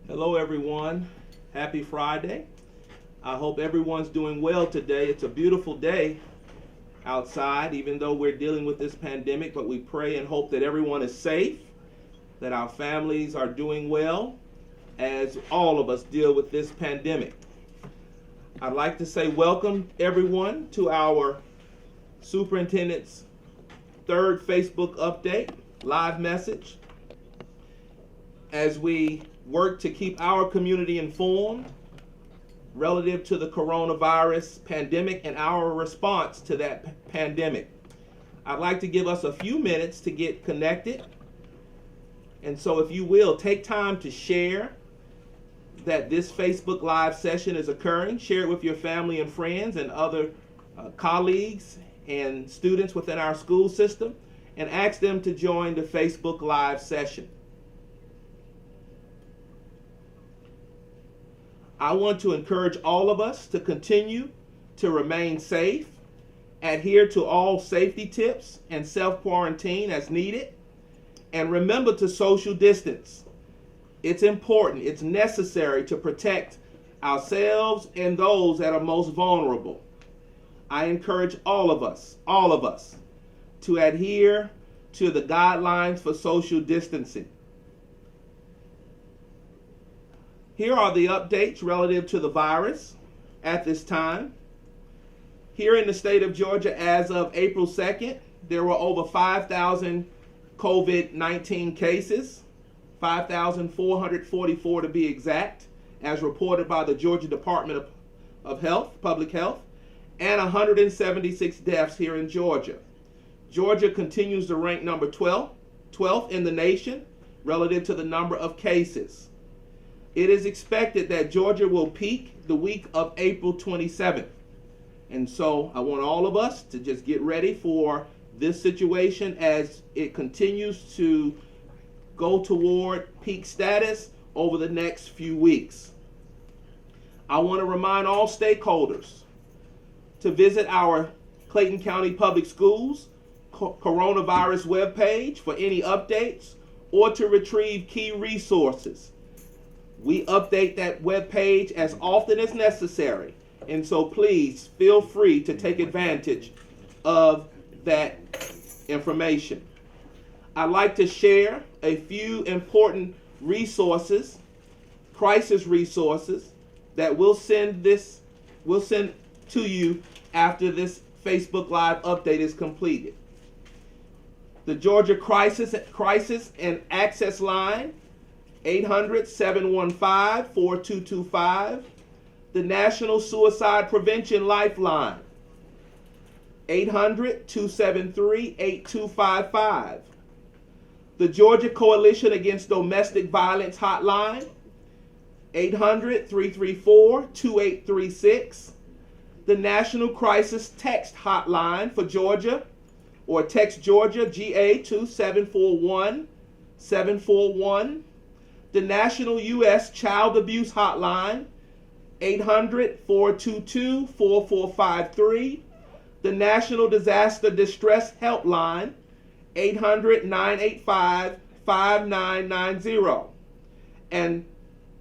Hello everyone, happy Friday. I hope everyone's doing well today. It's a beautiful day outside, even though we're dealing with this pandemic, but we pray and hope that everyone is safe, that our families are doing well as all of us deal with this pandemic. I'd like to say welcome everyone to our Superintendent's third Facebook update, live message, as we work to keep our community informed relative to the coronavirus pandemic and our response to that pandemic. I'd like to give us a few minutes to get connected. And so if you will, take time to share that this Facebook Live session is occurring. Share it with your family and friends and other colleagues and students within our school system, and ask them to join the Facebook Live session. I want to encourage all of us to continue to remain safe, adhere to all safety tips and self-quarantine as needed, and remember to social distance. It's important, it's necessary to protect ourselves and those that are most vulnerable. I encourage all of us to adhere to the guidelines for social distancing. Here are the updates relative to the virus at this time. Here in the state of Georgia, as of April 2nd, there were over 5,000 COVID-19 cases, 5,444 to be exact, as reported by the Georgia Department of Health, Public Health, and 176 deaths here in Georgia. Georgia continues to rank number 12th in the nation relative to the number of cases. It is expected that Georgia will peak the week of April 27th. And so I want all of us to just get ready for this situation as it continues to go toward peak status over the next few weeks. I want to remind all stakeholders to visit our Clayton County Public Schools coronavirus webpage for any updates or to retrieve key resources. We update that webpage as often as necessary, and so please feel free to take advantage of that information. I'd like to share a few important resources, crisis resources, that we'll send to you after this Facebook Live update is completed. The Georgia Crisis and Access Line, 800-715-4225. The National Suicide Prevention Lifeline, 800-273-8255. The Georgia Coalition Against Domestic Violence Hotline, 800-334-2836. The National Crisis Text Hotline for Georgia, or text Georgia GA to 741-741. The National U.S. Child Abuse Hotline, 800-422-4453. The National Disaster Distress Helpline, 800-985-5990. And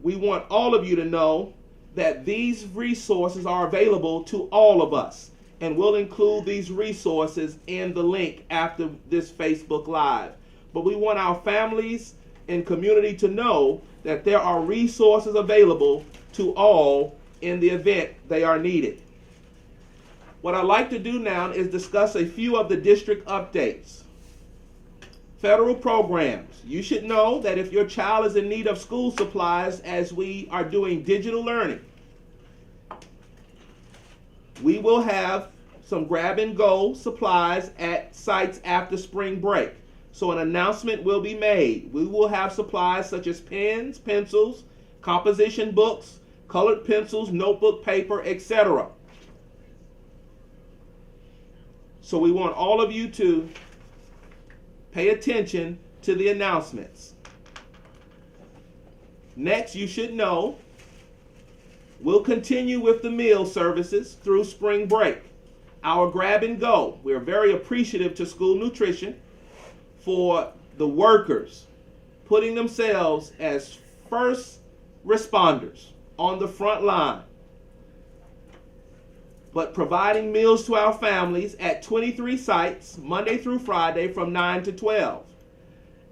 we want all of you to know that these resources are available to all of us. And we'll include these resources in the link after this Facebook Live. But we want our families and community to know that there are resources available to all in the event they are needed. What I'd like to do now is discuss a few of the district updates. Federal programs. You should know that if your child is in need of school supplies, as we are doing digital learning, we will have some grab-and-go supplies at sites after spring break. So an announcement will be made. We will have supplies such as pens, pencils, composition books, colored pencils, notebook paper, etc. So we want all of you to pay attention to the announcements. Next, you should know we'll continue with the meal services through spring break. Our grab and go. We're very appreciative to school nutrition for the workers putting themselves as first responders on the front line, but providing meals to our families at 23 sites, Monday through Friday from 9 to 12.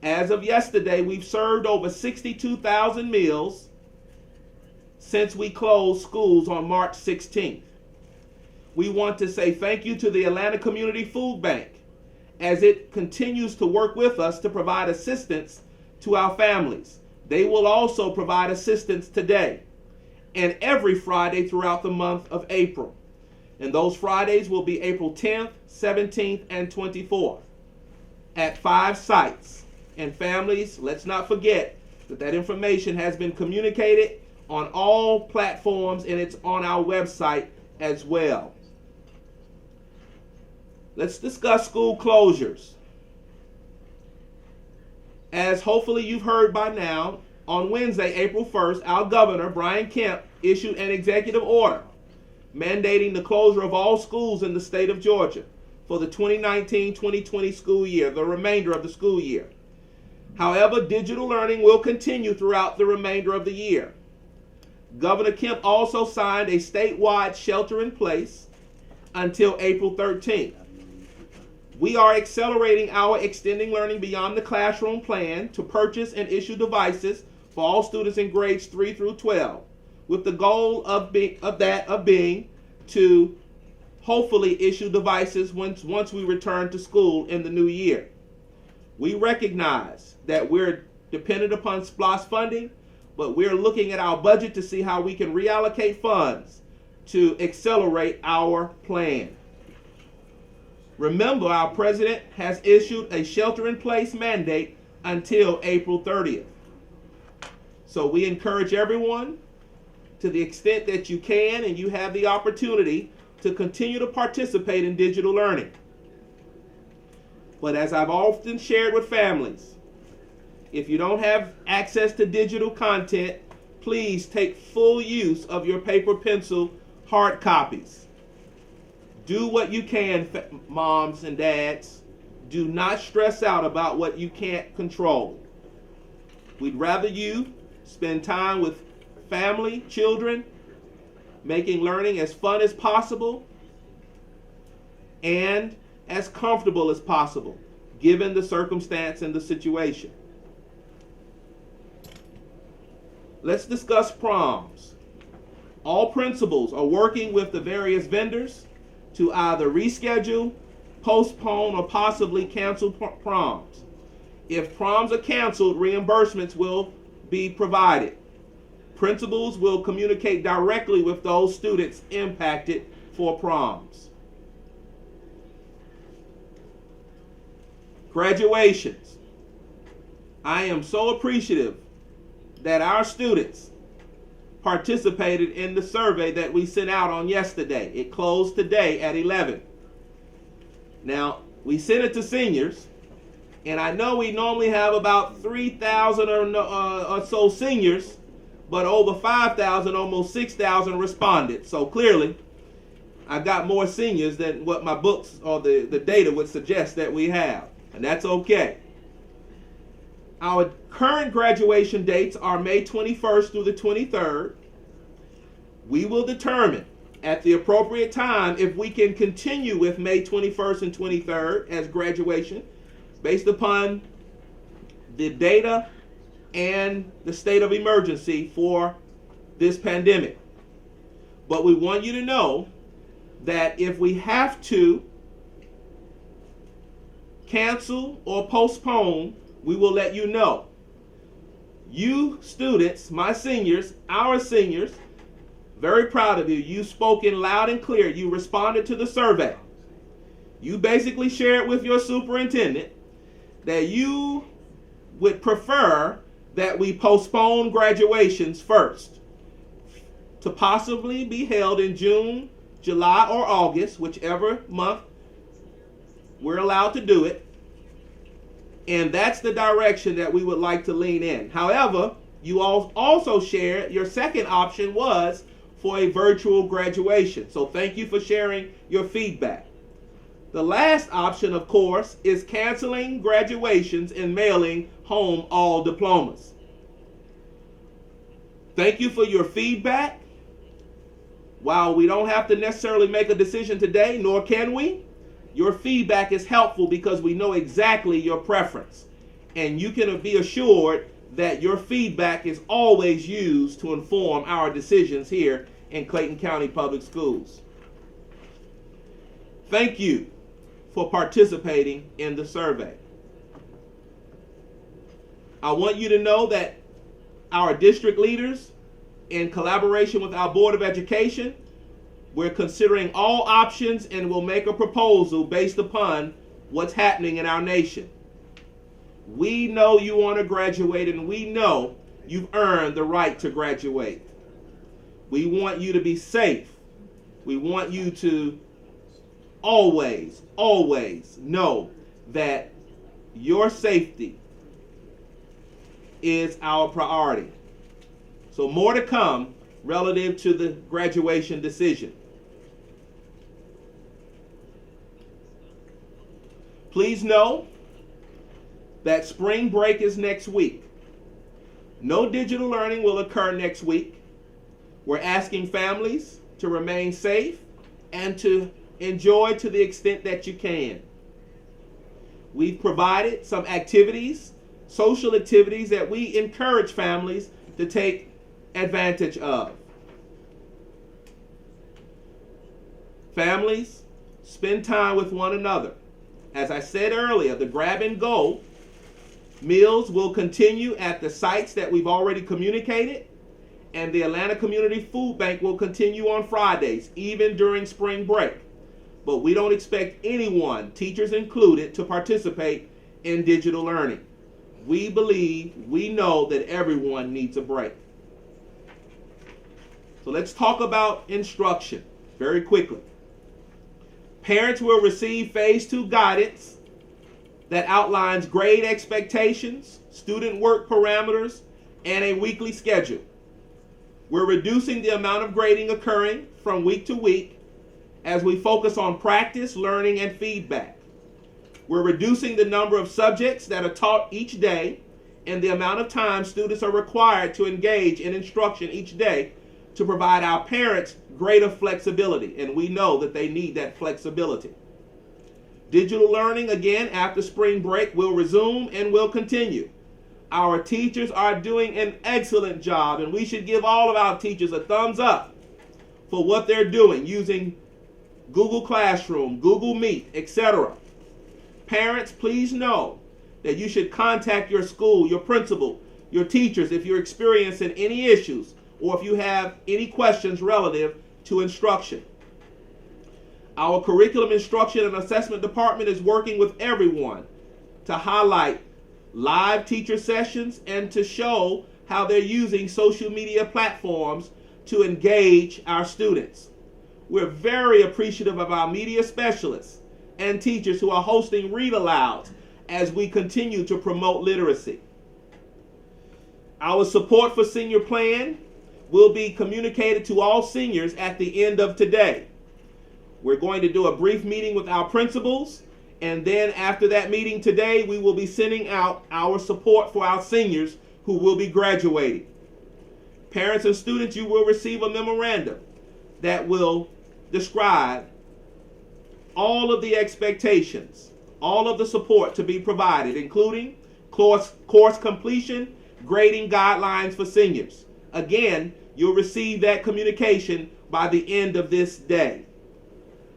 As of yesterday, we've served over 62,000 meals since we closed schools on March 16th. We want to say thank you to the Atlanta Community Food Bank as it continues to work with us to provide assistance to our families. They will also provide assistance today and every Friday throughout the month of April. And those Fridays will be April 10th, 17th, and 24th at 5 sites. And families, let's not forget that information has been communicated on all platforms and it's on our website as well. Let's discuss school closures. As hopefully you've heard by now, on Wednesday, April 1st, our governor, Brian Kemp, issued an executive order mandating the closure of all schools in the state of Georgia for the 2019-2020 school year, the remainder of the school year. However, digital learning will continue throughout the remainder of the year. Governor Kemp also signed a statewide shelter in place until April 13th. We are accelerating our extending learning beyond the classroom plan to purchase and issue devices for all students in grades 3 through 12, with the goal of being to hopefully issue devices once we return to school in the new year. We recognize that we're dependent upon SPLOST funding, but we're looking at our budget to see how we can reallocate funds to accelerate our plan. Remember, our president has issued a shelter-in-place mandate until April 30th. So we encourage everyone, to the extent that you can and you have the opportunity, to continue to participate in digital learning. But as I've often shared with families, if you don't have access to digital content, please take full use of your paper, pencil, hard copies. Do what you can, moms and dads. Do not stress out about what you can't control. We'd rather you spend time with family, children, making learning as fun as possible and as comfortable as possible, given the circumstance and the situation. Let's discuss proms. All principals are working with the various vendors to either reschedule, postpone, or possibly cancel proms. If proms are canceled, reimbursements will be provided. Principals will communicate directly with those students impacted for proms. Graduations. I am so appreciative that our students participated in the survey that we sent out on yesterday. It closed today at 11. Now, we sent it to seniors, and I know we normally have about 3,000 or so seniors, but over 5,000, almost 6,000 responded. So clearly, I got more seniors than what my books or the data would suggest that we have, and that's okay. Our current graduation dates are May 21st through the 23rd. We will determine at the appropriate time if we can continue with May 21st and 23rd as graduation based upon the data and the state of emergency for this pandemic. But we want you to know that if we have to cancel or postpone, we will let you know. You students, my seniors, our seniors, very proud of you. You spoke in loud and clear. You responded to the survey. You basically shared with your superintendent that you would prefer that we postpone graduations first to possibly be held in June, July, or August, whichever month we're allowed to do it. And that's the direction that we would like to lean in. However, you all also shared your second option was for a virtual graduation. So thank you for sharing your feedback. The last option, of course, is canceling graduations and mailing home all diplomas. Thank you for your feedback. While we don't have to necessarily make a decision today, nor can we, your feedback is helpful because we know exactly your preference. And you can be assured that your feedback is always used to inform our decisions here in Clayton County Public Schools. Thank you for participating in the survey. I want you to know that our district leaders, in collaboration with our Board of Education, we're considering all options and will make a proposal based upon what's happening in our nation. We know you want to graduate, and we know you've earned the right to graduate. We want you to be safe. We want you to always, always know that your safety is our priority. So more to come relative to the graduation decision. Please know that spring break is next week. No digital learning will occur next week. We're asking families to remain safe and to enjoy to the extent that you can. We've provided some activities, social activities that we encourage families to take advantage of. Families, spend time with one another. As I said earlier, the grab and go meals will continue at the sites that we've already communicated, and the Atlanta Community Food Bank will continue on Fridays, even during spring break. But we don't expect anyone, teachers included, to participate in digital learning. We believe, we know that everyone needs a break. So let's talk about instruction very quickly. Parents will receive Phase 2 guidance that outlines grade expectations, student work parameters, and a weekly schedule. We're reducing the amount of grading occurring from week to week as we focus on practice, learning, and feedback. We're reducing the number of subjects that are taught each day and the amount of time students are required to engage in instruction each day to provide our parents greater flexibility, and we know that they need that flexibility. Digital learning, again, after spring break will resume and will continue. Our teachers are doing an excellent job, and we should give all of our teachers a thumbs up for what they're doing using Google Classroom, Google Meet, etc. Parents, please know that you should contact your school, your principal, your teachers if you're experiencing any issues or if you have any questions relative to instruction. Our Curriculum Instruction and Assessment Department is working with everyone to highlight live teacher sessions and to show how they're using social media platforms to engage our students. We're very appreciative of our media specialists and teachers who are hosting read-alouds as we continue to promote literacy. Our support for senior plan will be communicated to all seniors at the end of today. We're going to do a brief meeting with our principals, and then after that meeting today, we will be sending out our support for our seniors who will be graduating. Parents and students, you will receive a memorandum that will describe all of the expectations, all of the support to be provided, including course completion, grading guidelines for seniors. Again, you'll receive that communication by the end of this day.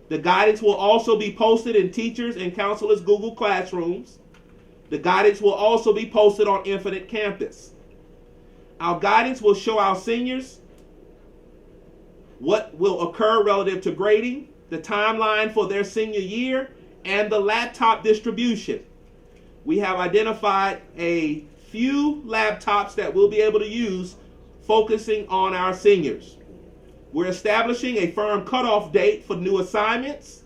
The guidance will also be posted in teachers' and counselors' Google Classrooms. The guidance will also be posted on Infinite Campus. Our guidance will show our seniors what will occur relative to grading, the timeline for their senior year, and the laptop distribution. We have identified a few laptops that we'll be able to use focusing on our seniors. We're establishing a firm cutoff date for new assignments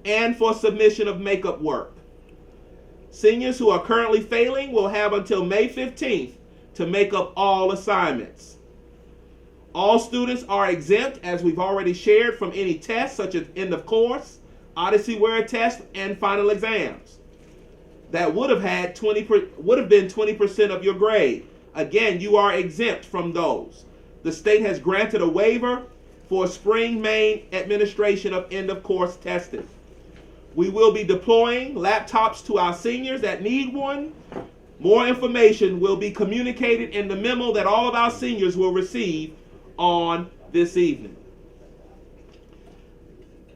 and for submission of makeup work. Seniors who are currently failing will have until May 15th to make up all assignments. All students are exempt, as we've already shared, from any tests such as end of course, Odyssey Ware test, and final exams. That would have been 20% of your grade. Again, you are exempt from those. The state has granted a waiver for spring main administration of end-of-course testing. We will be deploying laptops to our seniors that need one. More information will be communicated in the memo that all of our seniors will receive on this evening.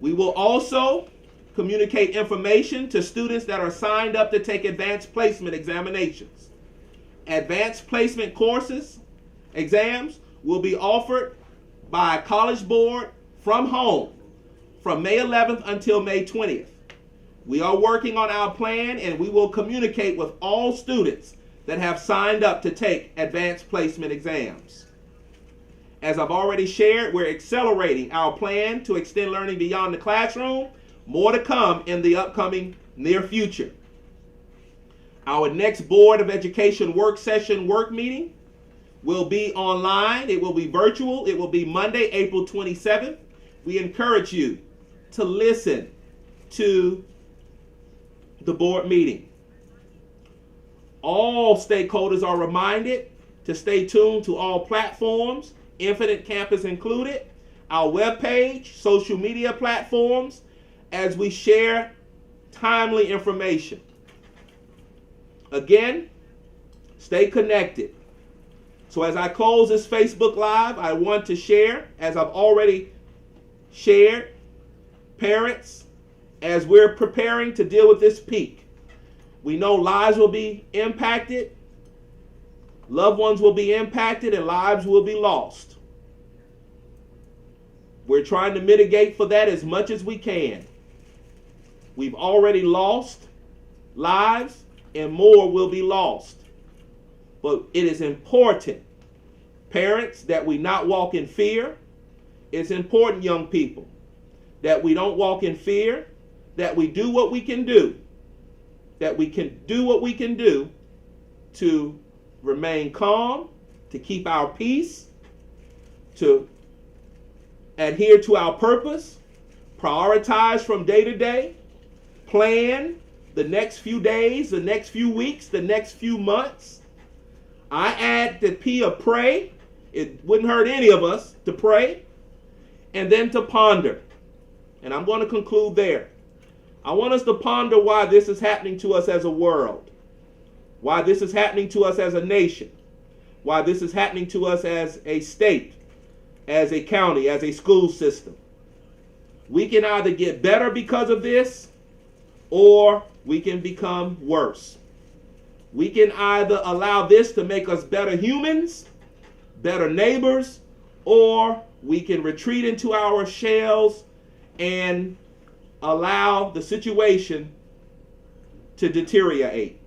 We will also communicate information to students that are signed up to take advanced placement examinations. Advanced placement courses, exams, will be offered by a college board from home from May 11th until May 20th. We are working on our plan, and we will communicate with all students that have signed up to take advanced placement exams. As I've already shared, we're accelerating our plan to extend learning beyond the classroom. More to come in the upcoming near future. Our next Board of Education work session work meeting will be online. It will be virtual. It will be Monday, April 27th. We encourage you to listen to the board meeting. All stakeholders are reminded to stay tuned to all platforms, Infinite Campus included, our webpage, social media platforms, as we share timely information. Again, stay connected. So as I close this Facebook Live, I want to share, as I've already shared, parents, as we're preparing to deal with this peak. We know lives will be impacted, loved ones will be impacted, and lives will be lost. We're trying to mitigate for that as much as we can. We've already lost lives, and more will be lost. But it is important, parents, that we not walk in fear. It's important, young people, that we don't walk in fear, that we do what we can do, that we can do what we can do to remain calm, to keep our peace, to adhere to our purpose, prioritize from day to day, plan the next few days, the next few weeks, the next few months. I add the P of pray. It wouldn't hurt any of us to pray, and then to ponder. And I'm going to conclude there. I want us to ponder why this is happening to us as a world, why this is happening to us as a nation, why this is happening to us as a state, as a county, as a school system. We can either get better because of this, or we can become worse. We can either allow this to make us better humans, better neighbors, or we can retreat into our shells and allow the situation to deteriorate.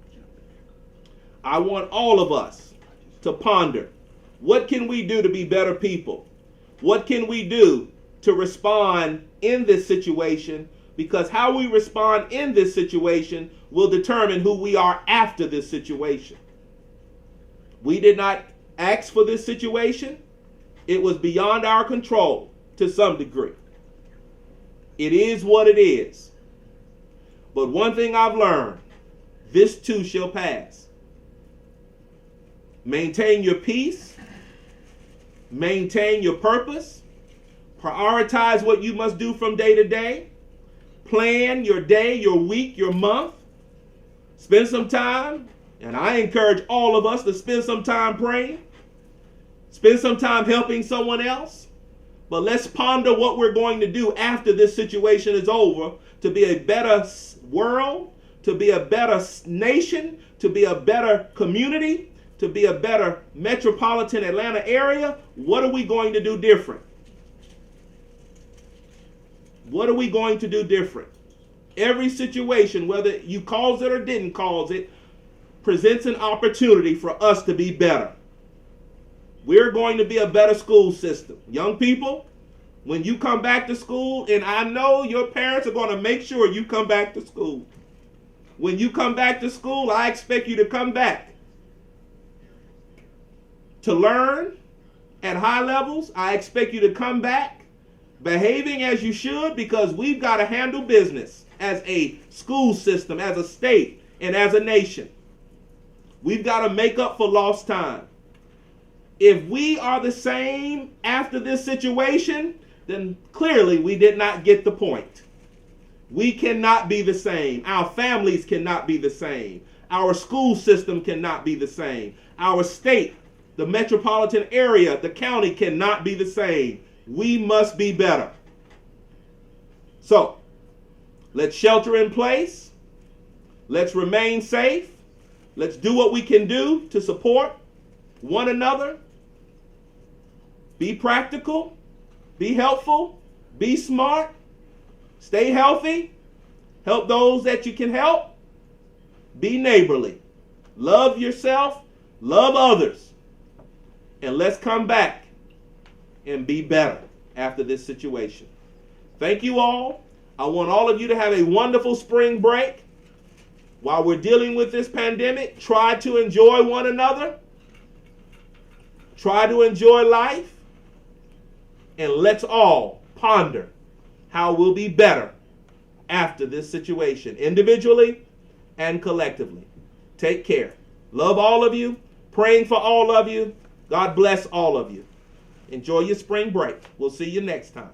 I want all of us to ponder, what can we do to be better people? What can we do to respond in this situation? Because how we respond in this situation will determine who we are after this situation. We did not ask for this situation. It was beyond our control to some degree. It is what it is. But one thing I've learned, this too shall pass. Maintain your peace. Maintain your purpose. Prioritize what you must do from day to day. Plan your day, your week, your month. Spend some time, and I encourage all of us to spend some time praying. Spend some time helping someone else. But let's ponder what we're going to do after this situation is over to be a better world, to be a better nation, to be a better community, to be a better metropolitan Atlanta area. What are we going to do different? What are we going to do different? Every situation, whether you caused it or didn't cause it, presents an opportunity for us to be better. We're going to be a better school system. Young people, when you come back to school, and I know your parents are going to make sure you come back to school. When you come back to school, I expect you to come back to learn at high levels. I expect you to come back behaving as you should, because we've got to handle business as a school system, as a state, and as a nation. We've got to make up for lost time. If we are the same after this situation, then clearly we did not get the point. We cannot be the same. Our families cannot be the same. Our school system cannot be the same. Our state, the metropolitan area, the county cannot be the same. We must be better. So, let's shelter in place. Let's remain safe. Let's do what we can do to support one another. Be practical. Be helpful. Be smart. Stay healthy. Help those that you can help. Be neighborly. Love yourself. Love others. And let's come back and be better after this situation. Thank you all. I want all of you to have a wonderful spring break. While we're dealing with this pandemic, try to enjoy one another. Try to enjoy life. And let's all ponder how we'll be better after this situation, individually and collectively. Take care. Love all of you. Praying for all of you. God bless all of you. Enjoy your spring break. We'll see you next time.